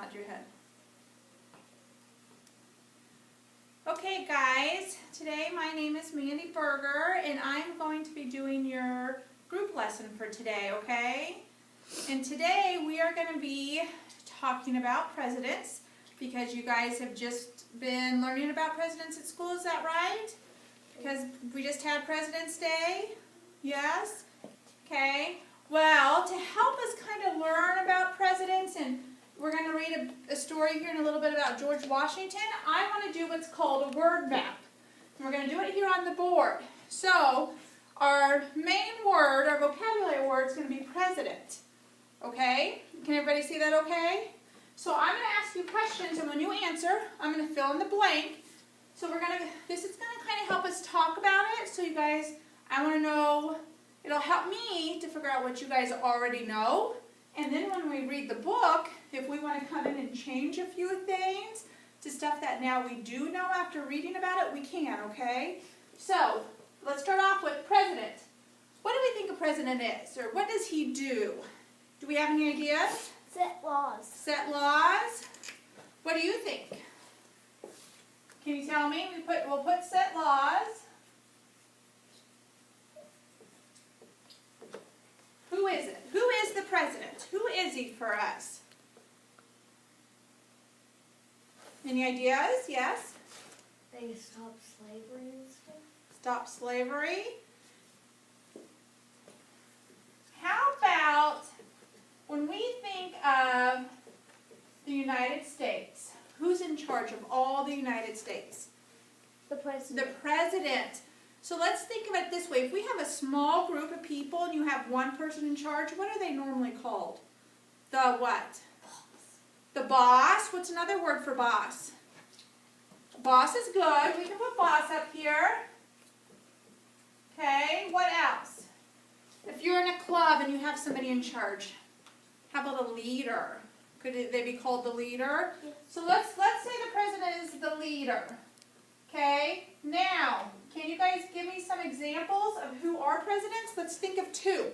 nod your head. Okay guys, today my name is Mandy Berger and I'm going to be doing your group lesson for today, okay? And today we are going to be talking about presidents because you guys have just been learning about presidents at school, is that right? Because we just had President's Day? Yes? Okay. Well, to help us kind of learn about presidents, and we're going to read a story here in a little bit about George Washington, I want to do what's called a word map. And we're going to do it here on the board. So, our main word, our vocabulary word, is going to be president. Okay? Can everybody see that okay? So I'm going to ask you questions, and when you answer, I'm going to fill in the blank. So this is going to kind of help us talk about it. So you guys, I want to know, it'll help me to figure out what you guys already know. And then when we read the book, if we want to come in and change a few things to stuff that now we do know after reading about it, we can, okay? So, let's start off with president. What do we think a president is? Or what does he do? Do we have any ideas? Set laws. Set laws? What do you think? Can you tell me? We'll put set laws. Who is it? Who is the president? Who is he for us? Any ideas? Yes? They stop slavery and stuff. Stop slavery. How about when we think of the United States, who's in charge of all the United States? The president. The president. So let's think of it this way. If we have a small group of people and you have one person in charge, what are they normally called? The what? Boss. The boss. What's another word for boss? Boss is good. We can put boss up here. Okay, what else? If you're in a club and you have somebody in charge, how about a leader? Could they be called the leader? Yes. So let's say the president is the leader. Okay, now, can you guys give me some examples of who are presidents? Let's think of two.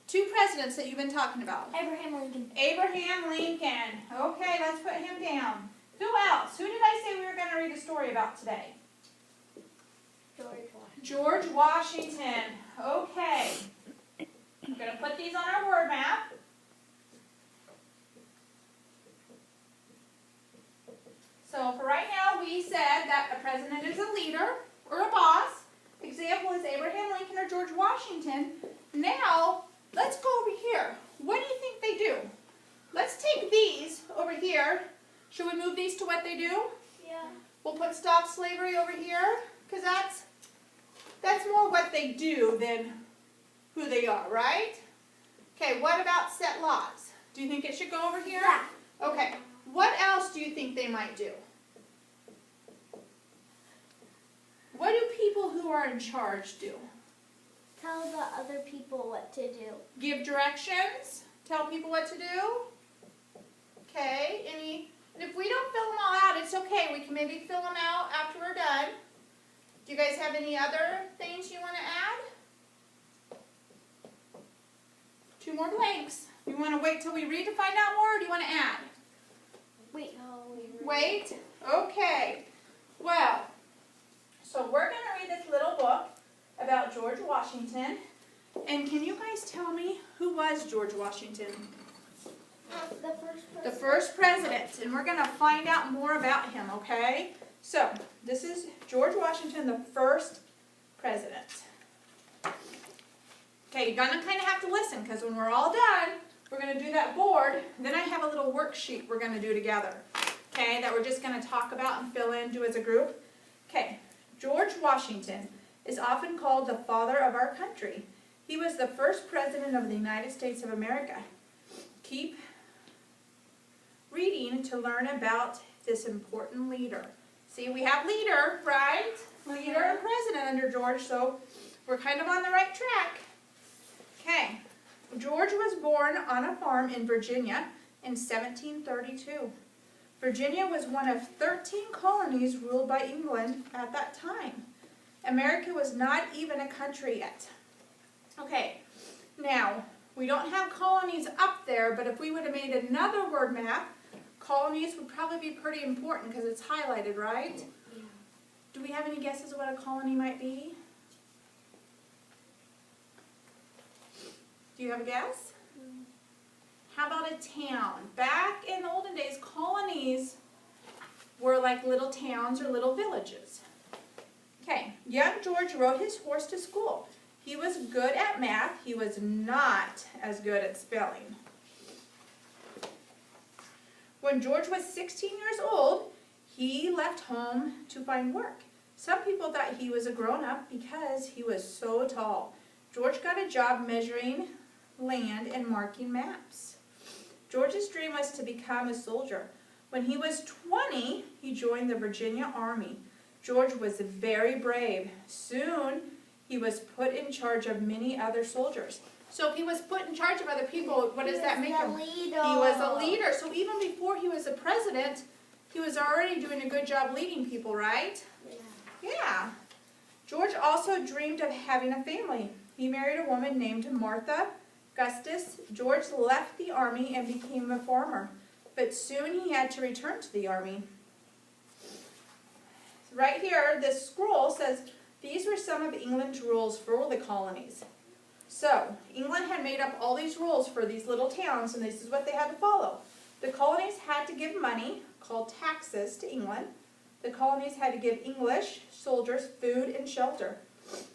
Two presidents that you've been talking about. Abraham Lincoln. Abraham Lincoln. Okay, let's put him down. Who else? Who did I say we were going to read a story about today? George Washington. George Washington. Okay. I'm going to put these on our word map. So for right now, we said that a president is a leader or a boss. Example is Abraham Lincoln or George Washington. Now, let's go over here. What do you think they do? Let's take these over here. Should we move these to what they do? Yeah. We'll put stop slavery over here, because that's more what they do than who they are, right? Okay, what about set laws? Do you think it should go over here? Yeah. Okay, what else do you think they might do? What do people who are in charge do? Tell the other people what to do. Give directions? Tell people what to do? Okay, and if we don't fill them all out, it's okay. We can maybe fill them out after we're done. Do you guys have any other things you want to add? Two more blanks. You want to wait till we read to find out more, or do you want to add? Wait. Oh, Wait? Okay. Well, so we're going to read this little book about George Washington. And can you guys tell me who was George Washington? The first president. The first president. And we're going to find out more about him, okay? So, this is George Washington, the first president. Okay, you're going to kind of have to listen, because when we're all done, we're going to do that board. Then I have a little worksheet we're going to do together, okay, that we're just going to talk about and fill in, do as a group. Okay, George Washington is often called the father of our country. He was the first president of the United States of America. Keep reading to learn about this important leader. See, we have leader, right? Leader and president under George, so we're kind of on the right track. Okay, George was born on a farm in Virginia in 1732. Virginia was one of 13 colonies ruled by England at that time. America was not even a country yet. Okay, now, we don't have colonies up there, but if we would have made another word map, colonies would probably be pretty important because it's highlighted, right? Yeah. Do we have any guesses of what a colony might be? Do you have a guess? How about a town? Back in the olden days, colonies were like little towns or little villages. Okay, young George rode his horse to school. He was good at math. He was not as good at spelling. When George was 16 years old, he left home to find work. Some people thought he was a grown-up because he was so tall. George got a job measuring land and marking maps. George's dream was to become a soldier. When he was 20, he joined the Virginia Army. George was very brave. Soon, he was put in charge of many other soldiers. So if he was put in charge of other people, what does that make him? He was a leader. So even before he was a president, he was already doing a good job leading people, right? Yeah. George also dreamed of having a family. He married a woman named Martha Gustus. George left the army and became a farmer, but soon he had to return to the army. Right here, this scroll says these were some of England's rules for the colonies. So, England had made up all these rules for these little towns, and this is what they had to follow. The colonies had to give money, called taxes, to England. The colonies had to give English soldiers food and shelter.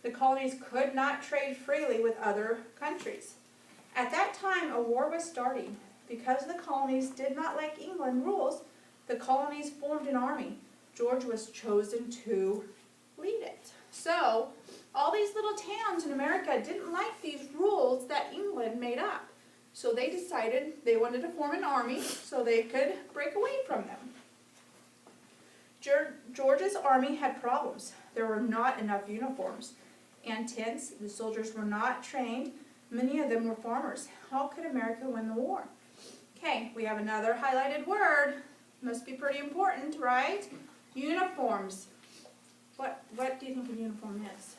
The colonies could not trade freely with other countries. At that time, a war was starting. Because the colonies did not like England rules, the colonies formed an army. George was chosen to lead it. So, all these little towns in America didn't like these rules that England made up. So they decided they wanted to form an army so they could break away from them. George's army had problems. There were not enough uniforms and tents. The soldiers were not trained. Many of them were farmers. How could America win the war? Okay, we have another highlighted word. Must be pretty important, right? Uniforms. What do you think a uniform is?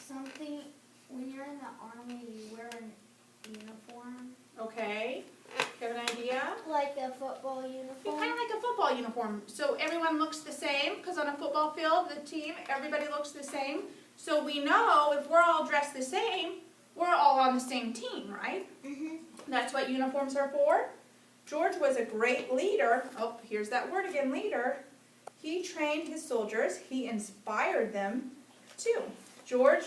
Something, when you're in the army, you wear a uniform. Okay. You have an idea? Like a football uniform. Kind of like a football uniform. So everyone looks the same, because on a football field, the team, everybody looks the same. So we know if we're all dressed the same, we're all on the same team, right? Mm-hmm. That's what uniforms are for. George was a great leader. Oh, here's that word again, leader. He trained his soldiers. He inspired them too. George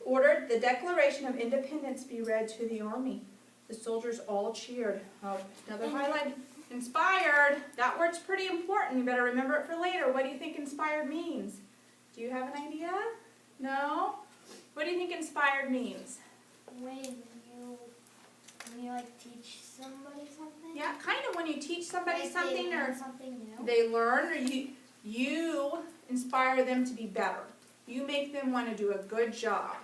ordered the Declaration of Independence be read to the army. The soldiers all cheered. Oh, another highlight. Inspired. That word's pretty important. You better remember it for later. What do you think inspired means? Do you have an idea? No? What do you think inspired means? When you like teach somebody something. Yeah, kind of when you teach somebody Like something they or learn something new. they learn, or you inspire them to be better. You make them want to do a good job.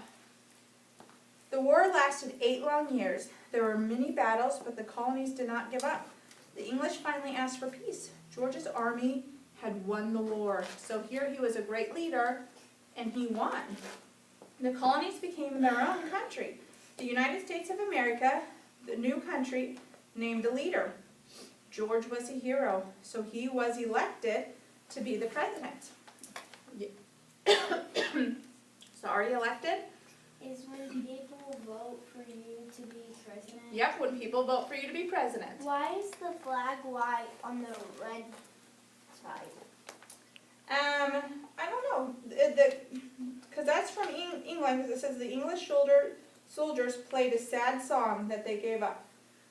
The war lasted 8 long years. There were many battles, but the colonies did not give up. The English finally asked for peace. George's army had won the war. So here he was a great leader, and he won. The colonies became their own country. The United States of America, the new country, named a leader. George was a hero, so he was elected to be the president. Sorry, elected? Is when people vote for you to be president. Yep, when people vote for you to be president. Why is the flag white on the red side? I don't know, because that's from England, because it says the English soldiers played a sad song that they gave up.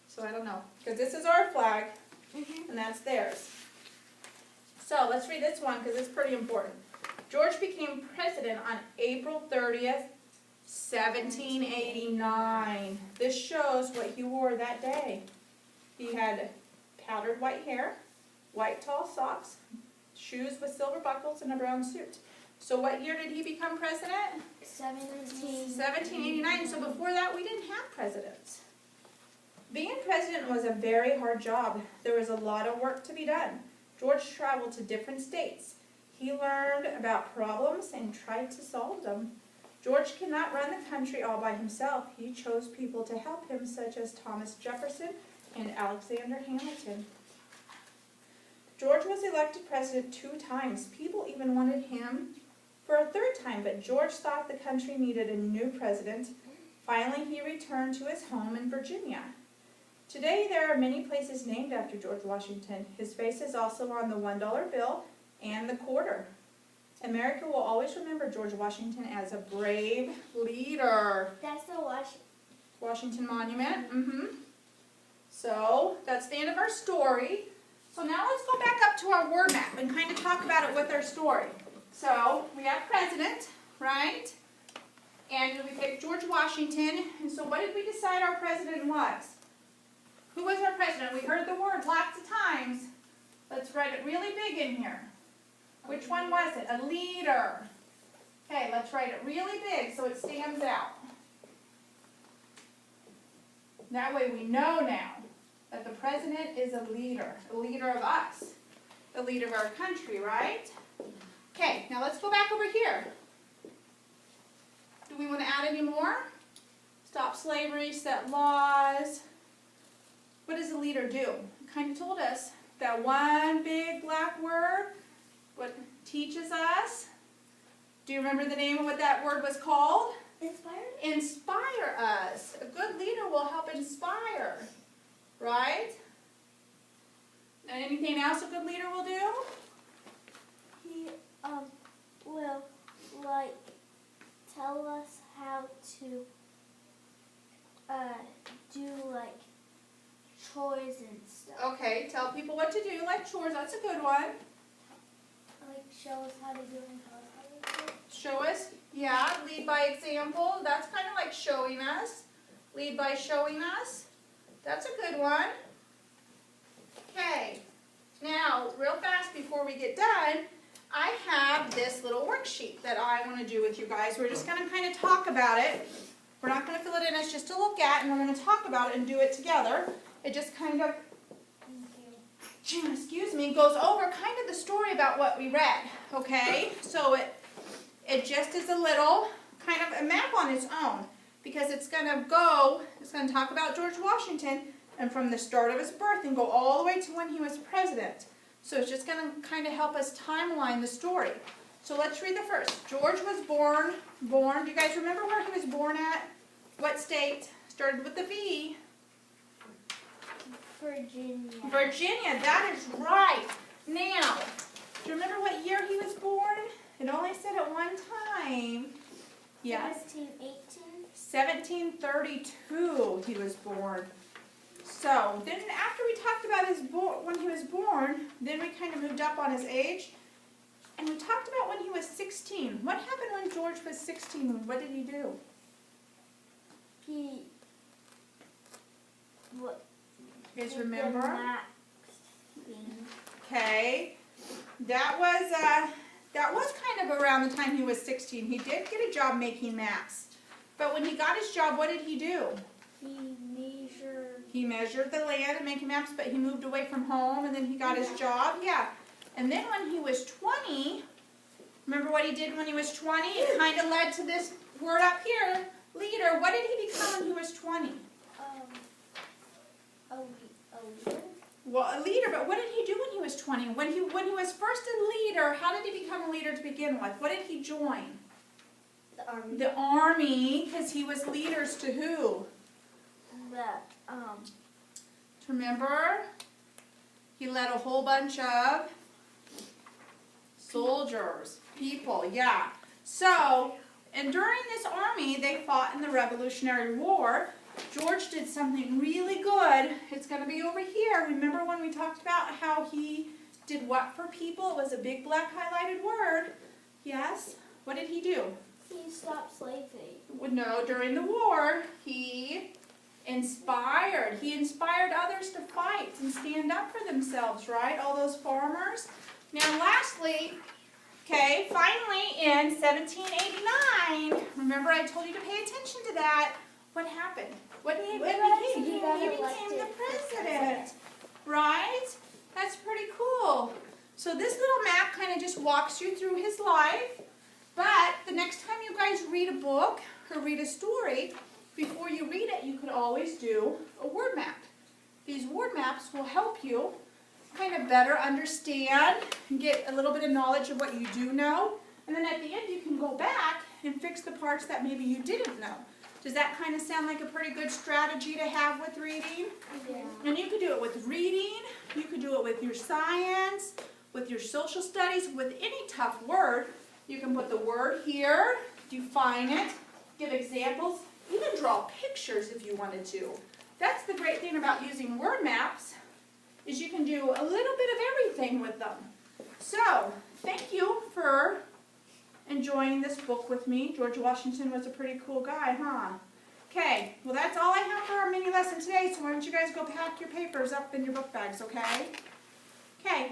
So I don't know, because this is our flag, and that's theirs. So let's read this one, because it's pretty important. George became president on April 30th, 1789. This shows what he wore that day. He had powdered white hair, white tall socks, shoes with silver buckles, and a brown suit. So what year did he become president? 1789. So before that, we didn't have presidents. Being president was a very hard job. There was a lot of work to be done. George traveled to different states. He learned about problems and tried to solve them. George could not run the country all by himself. He chose people to help him, such as Thomas Jefferson and Alexander Hamilton. George was elected president 2 times. People even wanted him for a 3rd time, but George thought the country needed a new president. Finally, he returned to his home in Virginia. Today, there are many places named after George Washington. His face is also on the $1 bill and the quarter. America will always remember George Washington as a brave leader. That's the Washington Monument. So that's the end of our story. So now let's go back up to our word map and kind of talk about it with our story. So we have president, right? And we picked George Washington. And so what did we decide our president was? Who was our president? We heard the word lots of times. Let's write it really big in here. Which one was it? A leader. Okay, let's write it really big so it stands out. That way we know now that the president is a leader of us, the leader of our country, right? Okay, now let's go back over here. Do we want to add any more? Stop slavery, set laws. What does a leader do? It kind of told us that one big black word, what teaches us. Do you remember the name of what that word was called? Inspired? Inspire us. A good leader will help inspire, right? And anything else a good leader will do? He will like tell us how to do like chores and stuff. Okay, tell people what to do, like chores. That's a good one. Like show us how to do and tell us how to do it. Show us, yeah, lead by example. That's kind of like showing us. Lead by showing us. That's a good one. Okay, now real fast before we get done, I have this little worksheet that I want to do with you guys. We're just going to kind of talk about it. We're not going to fill it in, it's just to look at, and we're going to talk about it and do it together. It just kind of, excuse me, goes over kind of the story about what we read, okay? So it just is a little kind of a map on its own, because it's going to talk about George Washington and from the start of his birth and go all the way to when he was president. So it's just going to kind of help us timeline the story. So let's read the first. George was born, do you guys remember where he was born at? What state? Started with the V. Virginia. Virginia, that is right. Now, do you remember what year he was born? It only said it one time. Yes. 1718. 1732 he was born. So, then after we talked about when he was born, then we kind of moved up on his age. And we talked about when he was 16. What happened when George was 16? What did he do? You guys remember? Okay. That was kind of around the time he was 16. He did get a job making maps. But when he got his job, what did he do? He measured the land and making maps, but he moved away from home and then he got his job. Yeah. And then when he was 20, remember what he did when he was 20? It kind of led to this word up here, leader. What did he become when he was 20? A leader? Well, a leader, but what did he do when he was 20? When he was first a leader, how did he become a leader to begin with? What did he join? The army. The army, because he was leaders to who? Remember? He led a whole bunch of soldiers, people, yeah. So, and during this army, they fought in the Revolutionary War. George did something really good. It's going to be over here. Remember when we talked about how he did what for people? It was a big black highlighted word. Yes? What did he do? He stopped slavery. No, during the war, he inspired. He inspired others to fight and stand up for themselves, right? All those farmers. Now, lastly, okay, finally in 1789, remember I told you to pay attention to that. What happened? What did he became? He became the president, right? That's pretty cool. So this little map kind of just walks you through his life. But the next time you guys read a book or read a story, before you read it, you could always do a word map. these word maps will help you kind of better understand and get a little bit of knowledge of what you do know. And then at the end you can go back and fix the parts that maybe you didn't know. Does that kind of sound like a pretty good strategy to have with reading? Yeah. And you could do it with reading, you could do it with your science, with your social studies, with any tough word. You can put the word here, define it, give examples, even draw pictures if you wanted to. That's the great thing about using word maps, is you can do a little bit of everything with them. So, thank you for enjoying this book with me. George Washington was a pretty cool guy, huh? Okay, well that's all I have for our mini lesson today, so why don't you guys go pack your papers up in your book bags, okay? Okay.